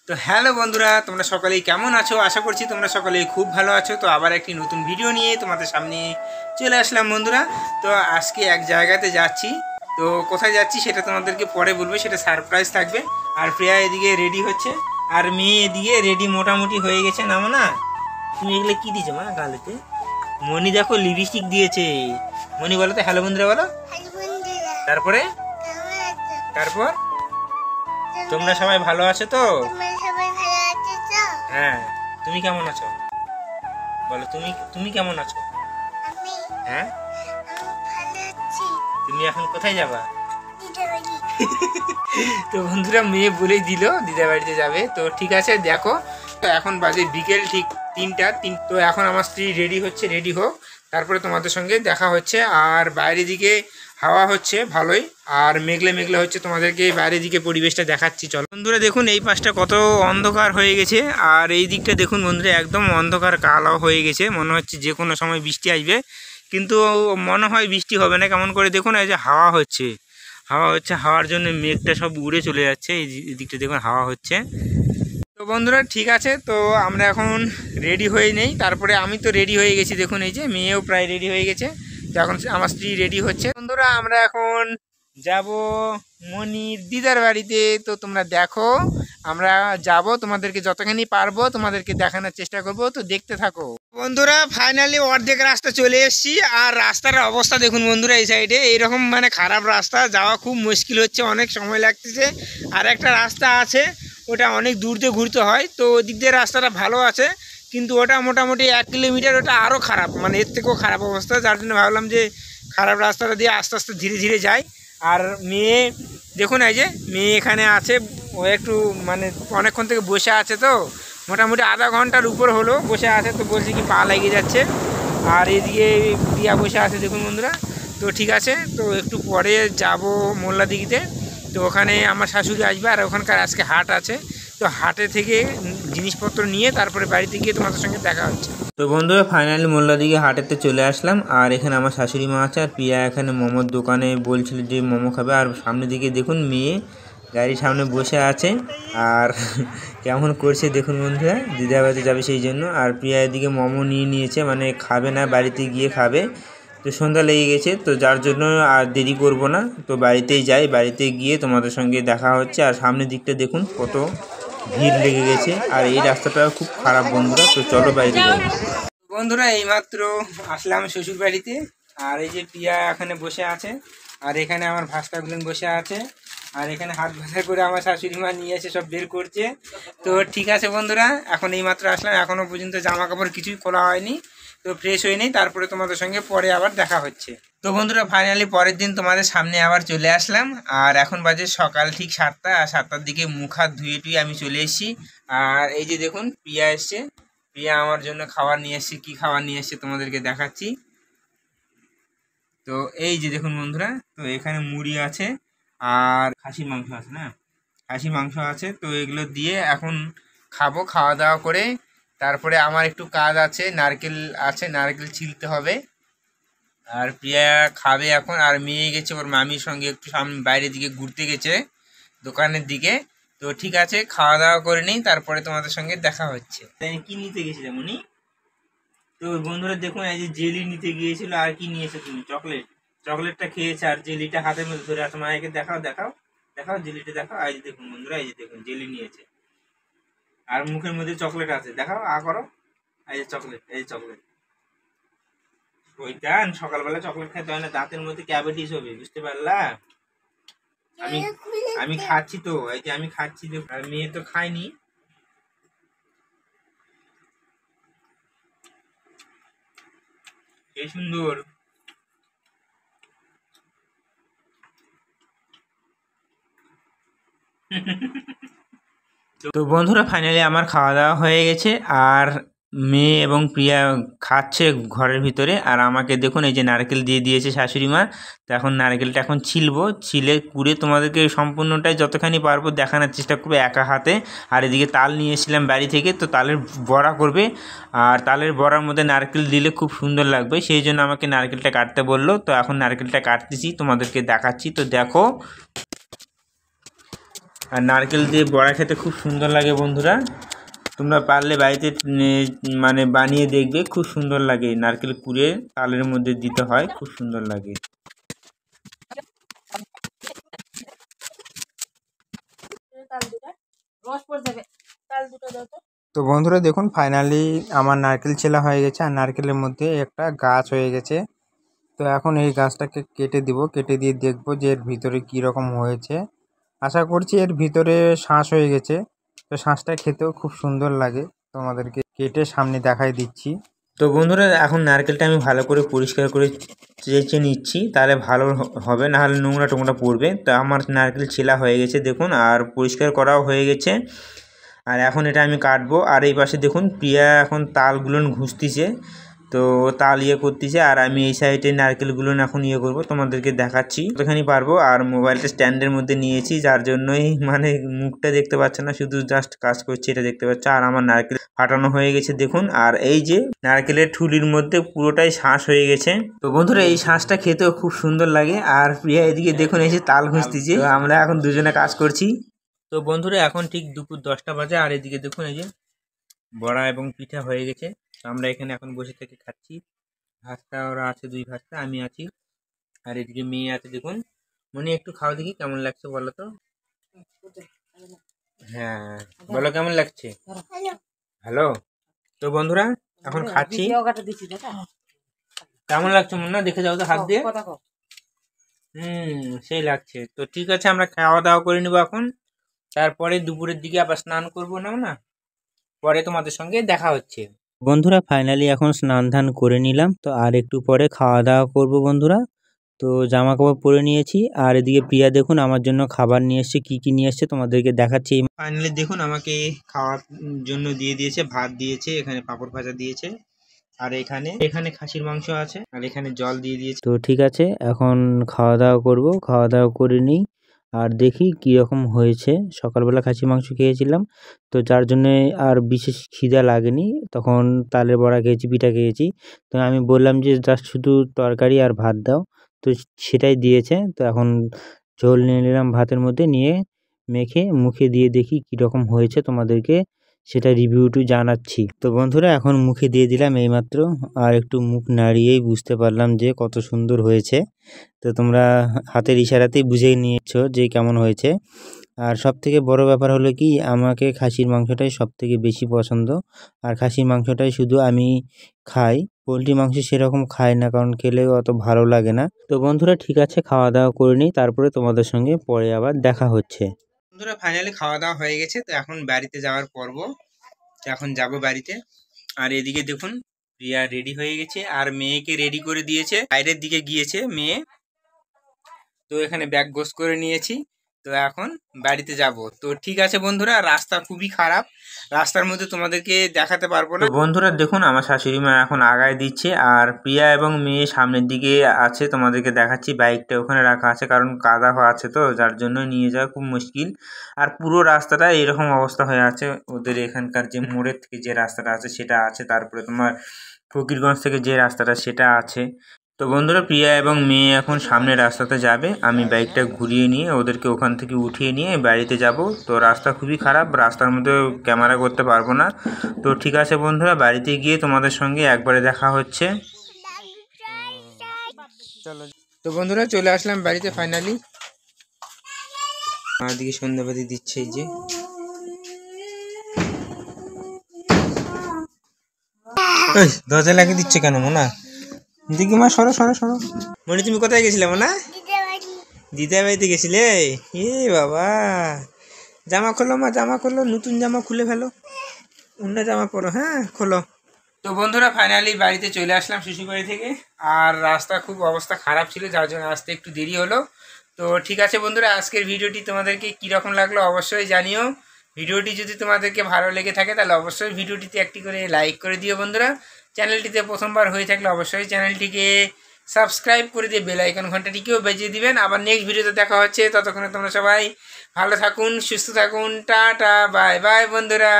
তো হ্যালো বন্ধুরা, তোমরা সকলেই কেমন আছো? আশা করছি তোমরা সকলেই খুব ভালো আছো। তো আবার একটি নতুন ভিডিও নিয়ে তোমাদের সামনে চলে আসলাম বন্ধুরা। তো আজকে এক জায়গাতে যাচ্ছি। তো কোথায় যাচ্ছি সেটা তোমাদেরকে পরে বলবো, সেটা সারপ্রাইজ থাকবে। আর প্রিয়া এদিকে রেডি হচ্ছে, আর মেয়ে এদিকে রেডি মোটামুটি হয়ে গেছে। নামো না, তুমি এগুলো কী দিয়েছো মা গালেতে? মনি দেখো লিপস্টিক দিয়েছে। মনি বলো তো হ্যালো বন্ধুরা বলো। তারপরে তারপর তোমরা সবাই ভালো আছো তো? হ্যাঁ, তুমি কেমন আছো বলো? তুমি কেমন আছো? হ্যাঁ, তুমি এখন কোথায় যাবা? তো বন্ধুরা মেয়ে বলেই দিল দিদা বাড়িতে যাবে। তো ঠিক আছে, দেখো তো এখন বাজে বিকেল ঠিক 3টা। তো এখন আমার স্ত্রী রেডি হচ্ছে, রেডি হোক, তারপরে তোমাদের সঙ্গে দেখা হচ্ছে। আর বাইরের দিকে হাওয়া হচ্ছে ভালোই, আর মেঘলে মেঘলে হচ্ছে। তোমাদেরকে বাইরের দিকে পরিবেশটা দেখাচ্ছি চলো বন্ধুরা। দেখুন এই পাশটা কত অন্ধকার হয়ে গেছে, আর এই দিকটা দেখুন বন্ধুরা একদম অন্ধকার কালো হয়ে গেছে। মনে হচ্ছে যে কোনো সময় বৃষ্টি আসবে, কিন্তু মনে হয় বৃষ্টি হবে না। কেমন করে দেখুন, এই যে হাওয়া হচ্ছে, হাওয়ার জন্য মেঘটা সব উড়ে চলে যাচ্ছে। এই দিকটা দেখুন হাওয়া হচ্ছে। তো বন্ধুরা ঠিক আছে, তো আমরা এখন রেডি হয়ে নেই। তারপরে আমি তো রেডি হয়ে গেছি, দেখুন এই যে মেয়েও প্রায় রেডি হয়ে গেছে। তো এখন আমার স্ত্রী রেডি হচ্ছে। বন্ধুরা আমরা এখন যাব মনির দিদার বাড়িতে। তো তোমরা দেখো, আমরা যাব, তোমাদেরকে যতখানি পারবো তোমাদেরকে দেখানোর চেষ্টা করব। তো দেখতে থাকো বন্ধুরা। ফাইনালি অর্ধেক রাস্তা চলে এসেছি। আর রাস্তার অবস্থা দেখুন বন্ধুরা, এই সাইডে এইরকম মানে খারাপ রাস্তা, যাওয়া খুব মুশকিল হচ্ছে, অনেক সময় লাগতেছে। আর একটা রাস্তা আছে, ওটা অনেক দূর দিয়ে ঘুরতে হয়। তো ওই দিক দিয়ে রাস্তাটা ভালো আছে, কিন্তু ওটা মোটামুটি 1 কিলোমিটার, ওটা আরও খারাপ, মানে এর থেকেও খারাপ অবস্থা। যার জন্য ভাবলাম যে খারাপ রাস্তাটা দিয়ে আস্তে আস্তে ধীরে ধীরে যাই। আর মেয়ে দেখুন, এই যে মেয়ে এখানে আছে, ও একটু মানে অনেকক্ষণ থেকে বসে আছে। তো মোটামুটি আধা ঘন্টার উপর হলো বসে আছে। তো বলছি কি পা লেগে যাচ্ছে। আর এদিকে প্রিয়া বসে আছে দেখুন বন্ধুরা। তো ঠিক আছে, তো একটু পরে যাব মোল্লা দিঘিতে। তো ওখানে আমার শাশুড়ি আসবে, আর ওখানকার আজকে হাট আছে। তো হাটে থেকে জিনিসপত্র নিয়ে তারপরে বাড়িতে গিয়ে তোমাদের সঙ্গে দেখা হচ্ছে। তো বন্ধুরা ফাইনালি মোল্লা দিঘি হাটেতে চলে আসলাম। আর এখানে আমার শাশুড়ি মা আছে, আর প্রিয়া এখানে মোমোর দোকানে বলছিল যে মোমো খাবে। আর সামনের দিকে দেখুন মেয়ে গাড়ির সামনে বসে আছে, আর কেমন করছে দেখুন বন্ধুরা, দিদা বাড়িতে যাবে সেই জন্য। আর প্রিয়া এদিকে মোমো নিয়ে নিয়েছে, মানে খাবে না, বাড়িতে গিয়ে খাবে। তো সন্ধ্যা লেগে গেছে, তো যার জন্য আর দেরি করব না, তো বাড়িতেই যাই। বাড়িতে গিয়ে তোমাদের সঙ্গে দেখা হচ্ছে। আর সামনের দিকটা দেখুন কত ভিড় লেগে গেছে, আর এই রাস্তাটা খুব খারাপ বন্ধুরা। তো চলো বাড়িতে যাই। বন্ধুরা এইমাত্র আসলাম শ্বশুর বাড়িতে। আর এই যে প্রিয়া এখানে বসে আছে, আর এখানে আমার ভাস্তাগুলো বসে আছে। আর এখানে হাত ভাজা করে আমার শাশুড়ি মা নিয়ে এসে সব বের করছে। তো ঠিক আছে বন্ধুরা, এখন এইমাত্র আসলাম, এখনও পর্যন্ত জামা কাপড় কিছুই খোলা হয়নি। তো ফ্রেশ হয়ে নেই, তারপরে তোমাদের সঙ্গে পরে আবার দেখা হচ্ছে। তো বন্ধুরা ফাইনালি পরের দিন তোমাদের সামনে আবার চলে আসলাম। আর এখন বাজে সকাল ঠিক 7টা, আর 7টার দিকে মুখ হাত ধুয়ে টুয়ে আমি চলে এসেছি। আর এই যে দেখুন প্রিয়া এসছে, প্রিয়া আমার জন্য খাবার নিয়ে এসছে। কি খাবার নিয়ে এসছে তোমাদেরকে দেখাচ্ছি। তো এই যে দেখুন বন্ধুরা, তো এখানে মুড়ি আছে, আর খাসির মাংস আছে, না খাসির মাংস আছে। তো এগুলো দিয়ে এখন খাবো, খাওয়া দাওয়া করে তারপরে আমার একটু কাজ আছে, নারকেল আছে, নারকেল ছিলতে হবে। আর প্রিয়া খাবে এখন। আর মেয়ে গেছে ওর মামির সঙ্গে একটু সামনে বাইরের দিকে ঘুরতে গেছে, দোকানের দিকে। তো ঠিক আছে, খাওয়া দাওয়া করে নিই, তারপরে তোমাদের সঙ্গে দেখা হচ্ছে। কি নিতে গেছিলে মনি? তো বন্ধুরা দেখুন, এই যে জেলি নিতে গিয়েছিল। আর কি নিয়েছে তুমি? চকলেটটা খেয়েছে, আর জেলিটা হাতের মধ্যে ধরে আছে। মায়েকে দেখাও দেখাও দেখাও, জেলিটা দেখাও। এই যে দেখুন বন্ধুরা, এই যে দেখুন জেলি নিয়েছে, আর মুখের মধ্যে চকলেট আছে। দেখাও, করো। এই যে চকলেট, এই যে চকলেট। ওইটা সকালবেলা চকলেট খেতে হয় না, দাঁতের মধ্যে ক্যাভিটিস হবে, বুঝতে পারলা? আমি আমি খাচ্ছি তো, এই যে আমি খাচ্ছি তো। আর মেয়ে তো খায়নি। কি সুন্দর। তো বন্ধুরা ফাইনালি আমার খাওয়া দাওয়া হয়ে গেছে। আর মেয়ে এবং প্রিয়া খাচ্ছে ঘরের ভিতরে। আর আমাকে দেখুন এই যে নারকেল দিয়ে দিয়েছে শাশুড়ি মা। তো এখন নারকেলটা এখন ছিলে কুড়ে তোমাদেরকে সম্পূর্ণটাই যতখানি পারবো দেখানোর চেষ্টা করবো একা হাতে। আর এদিকে তাল নিয়ে এসেছিলাম বাড়ি থেকে, তো তালের বড়া করবে। আর তালের বড়ার মধ্যে নারকেল দিলে খুব সুন্দর লাগবে, সেই জন্য আমাকে নারকেলটা কাটতে বললো। তো এখন নারকেলটা কাটতেছি, তোমাদেরকে দেখাচ্ছি। তো দেখো আর নারকেল দিয়ে বড়া খেতে খুব সুন্দর লাগে বন্ধুরা। তোমরা পারলে বাড়িতে মানে বানিয়ে দেখবে, খুব সুন্দর লাগে। নারকেল কুড়ে তালের মধ্যে দিতে হয়, খুব সুন্দর লাগে। তো বন্ধুরা দেখুন ফাইনালি আমার নারকেল ছেলা হয়ে গেছে, আর নারকেলের মধ্যে একটা গাছ হয়ে গেছে। তো এখন এই গাছটাকে কেটে দিব, কেটে দিয়ে দেখবো যে এর ভিতরে কি রকম হয়েছে। আশা করছি এর ভিতরে শাঁস হয়ে গেছে। তো শাঁসটা খেতেও খুব সুন্দর লাগে, তোমাদেরকে কেটে সামনে দেখাই দিচ্ছি। তো বন্ধুরা এখন নারকেলটা আমি ভালো করে পরিষ্কার করে চেঁচে নিচ্ছি, তাহলে ভালো হবে, না হলে নোংরা টোংরা পড়বে। তো আমার নারকেল ছেলা হয়ে গেছে দেখুন, আর পরিষ্কার করাও হয়ে গেছে। আর এখন এটা আমি কাটবো। আর এই পাশে দেখুন প্রিয়া এখন তালগুলো ঘুষতিছে, তো তাল করতেছে, আর আমি এই সাইডে নারকেলগুলো এখন করবো, তোমাদেরকে দেখাচ্ছি কতখানি পারবো। আর মোবাইলটা স্ট্যান্ডের মধ্যে নিয়েছি, যার জন্যই মানে মুখটা দেখতে পাচ্ছে না, শুধু জাস্ট কাজ করছি এটা দেখতে পাচ্ছে। আর আমার নারকেল ফাটানো হয়ে গেছে দেখুন। আর এই যে নারকেলের ঠুলির মধ্যে পুরোটাই শাঁস হয়ে গেছে। তো বন্ধুরা এই শাঁসটা খেতেও খুব সুন্দর লাগে। আর প্রিয়া এদিকে দেখুন এসে তাল ঘুষতেছে, আমরা এখন দুজনে কাজ করছি। তো বন্ধুরা এখন ঠিক দুপুর 10টা বাজে, আর এদিকে দেখুন এই যে বড়া এবং পিঠা হয়ে গেছে। আমরা এখানে এখন বসে থেকে খাচ্ছি। ভাতটা ওরা আছে, 2 ভাতটা, আমি আছি, আর এদিকে মেয়ে আছে দেখুন। মনে একটু খাও দেখি কেমন লাগছে বলো তো। হ্যাঁ বলো কেমন লাগছে। হ্যালো। তো বন্ধুরা এখন খাচ্ছি, কেমন লাগছে মনে দেখে যাও তো হাত দিয়ে। সেই লাগছে। তো ঠিক আছে আমরা খাওয়া দাওয়া করে নিবো এখন, তারপরে দুপুরের দিকে আবার স্নান করবো না, পরে তোমাদের সঙ্গে দেখা হচ্ছে। বন্ধুরা ফাইনালি এখন স্নান ধান করে নিলাম, তো আর একটু পরে খাওয়া দাওয়া করব বন্ধুরা। তো জামা কাপড় পরে নিয়েছি, আর এদিকে প্রিয়া দেখুন আমার জন্য খাবার নিয়ে এসছে, কি কি নিয়ে এসছে তোমাদেরকে দেখাচ্ছি। ফাইনালি দেখুন আমাকে খাওয়ার জন্য দিয়ে দিয়েছে, ভাত দিয়েছে, এখানে পাঁপড় ভাজা দিয়েছে, আর এখানে খাসির মাংস আছে, আর এখানে জল দিয়ে দিয়েছে। তো ঠিক আছে এখন খাওয়া দাওয়া করব, খাওয়া দাওয়া করে নিই আর দেখি কীরকম হয়েছে। সকালবেলা খাসি মাংস খেয়েছিলাম, তো যার জন্যে আর বিশেষ খিদা লাগেনি, তখন তালের বড়া খেয়েছি, পিঠা খেয়েছি। তো আমি বললাম যে জাস্ট শুধু তরকারি আর ভাত দাও, তো সেটাই দিয়েছে। তো এখন ঝোল নিয়ে নিলাম ভাতের মধ্যে, নিয়ে মেখে মুখে দিয়ে দেখি কীরকম হয়েছে, তোমাদেরকে সেটা রিভিউটি জানাচ্ছি। তো বন্ধুরা এখন মুখে দিয়ে দিলাম এইমাত্র, আর একটু মুখ নাড়িয়েই বুঝতে পারলাম যে কত সুন্দর হয়েছে। তো তোমরা হাতের ইশারাতেই বুঝে নিয়েছো যে কেমন হয়েছে। আর সবথেকে বড় ব্যাপার হলো কি, আমাকে খাসির মাংসটাই সবথেকে বেশি পছন্দ, আর খাসির মাংসটাই শুধু আমি খাই, পোলট্রি মাংস সেরকম খাই না, কারণ খেলেও অত ভালো লাগে না। তো বন্ধুরা ঠিক আছে খাওয়া দাওয়া করে নিই, তারপরে তোমাদের সঙ্গে পরে আবার দেখা হচ্ছে। বন্ধুরা ফাইনালি খাওয়া দাওয়া হয়ে গেছে, তো এখন বাড়িতে যাওয়ার পর্ব, এখন যাব বাড়িতে। আর এদিকে দেখুন প্রিয়া রেডি হয়ে গেছে, আর মেয়েকে রেডি করে দিয়েছে, বাইরের দিকে গিয়েছে মেয়ে। তো এখানে ব্যাগ গোছ করে নিয়েছি, তো এখন বাড়িতে যাব। তো ঠিক আছে বন্ধুরা, রাস্তা খুবই খারাপ, রাস্তার মধ্যে তোমাদেরকে দেখাতে পারবো না। বন্ধুরা দেখুন আমার শাশুড়ি মা এখন আগায় দিচ্ছে, আর প্রিয়া এবং মেয়ে সামনের দিকে আছে, তোমাদেরকে দেখাচ্ছি। বাইকটা ওখানে রাখা আছে, কারণ কাদা আছে, তো যার জন্য নিয়ে যাওয়া খুব মুশকিল। আর পুরো রাস্তাটা এরকম অবস্থা হয়ে আছে, ওদের এখানকার যে মোড়ের থেকে যে রাস্তাটা আছে সেটা আছে, তারপরে তোমার ফকিরগঞ্জ থেকে যে রাস্তাটা সেটা আছে। তো বন্ধুরা প্রিয়া এবং মেয়ে এখন সামনের রাস্তাতে যাবে, আমি বাইকটা ঘুরিয়ে নিয়ে ওদেরকে ওখান থেকে উঠিয়ে নিয়ে বাড়িতে যাব। তো রাস্তা খুবই খারাপ, রাস্তার মধ্যে ক্যামেরা করতে পারবো না। তো ঠিক আছে বন্ধুরা, বাড়িতে গিয়ে তোমাদের সঙ্গে একবারে দেখা হচ্ছে। তো বন্ধুরা চলে আসলাম বাড়িতে ফাইনালি। আমার দিকে সন্ধ্যাবাতি দিচ্ছে, এই যে দরজা লাগিয়ে দিচ্ছে কেন মোনা? দিদি মা সরো সরো সরো। মনি তুমি কোথায় গেছিলে মোনা? দিদা বাড়িতে গেছিলে? এ বাবা, জামা খোলো মা, জামা খোলো, নতুন জামা খুলে ফেলো, অন্য জামা পরো, হ্যাঁ খোলো। তো বন্ধুরা ফাইনালি বাড়িতে চলে আসলাম শ্বশুর বাড়ি থেকে, আর রাস্তা খুব অবস্থা খারাপ ছিল, যার জন্য আসতে একটু দেরি হলো। তো ঠিক আছে বন্ধুরা, আজকের ভিডিওটি তোমাদেরকে কীরকম লাগলো অবশ্যই জানিও। ভিডিওটি যদি তোমাদেরকে ভালো লেগে থাকে তাহলে অবশ্যই ভিডিওটিতে একটি করে লাইক করে দিও বন্ধুরা। চ্যানেলটিতে প্রথমবার হয়ে থাকলে অবশ্যই চ্যানেলটিকে সাবস্ক্রাইব করে দিয়ে বেল আইকন ঘন্টাটিকেও বেজিয়ে দিবেন। আবার নেক্সট ভিডিওতে দেখা হচ্ছে, ততক্ষণে তোমরা সবাই ভালো থাকুন, সুস্থ থাকুন, টাটা বাই বাই বন্ধুরা।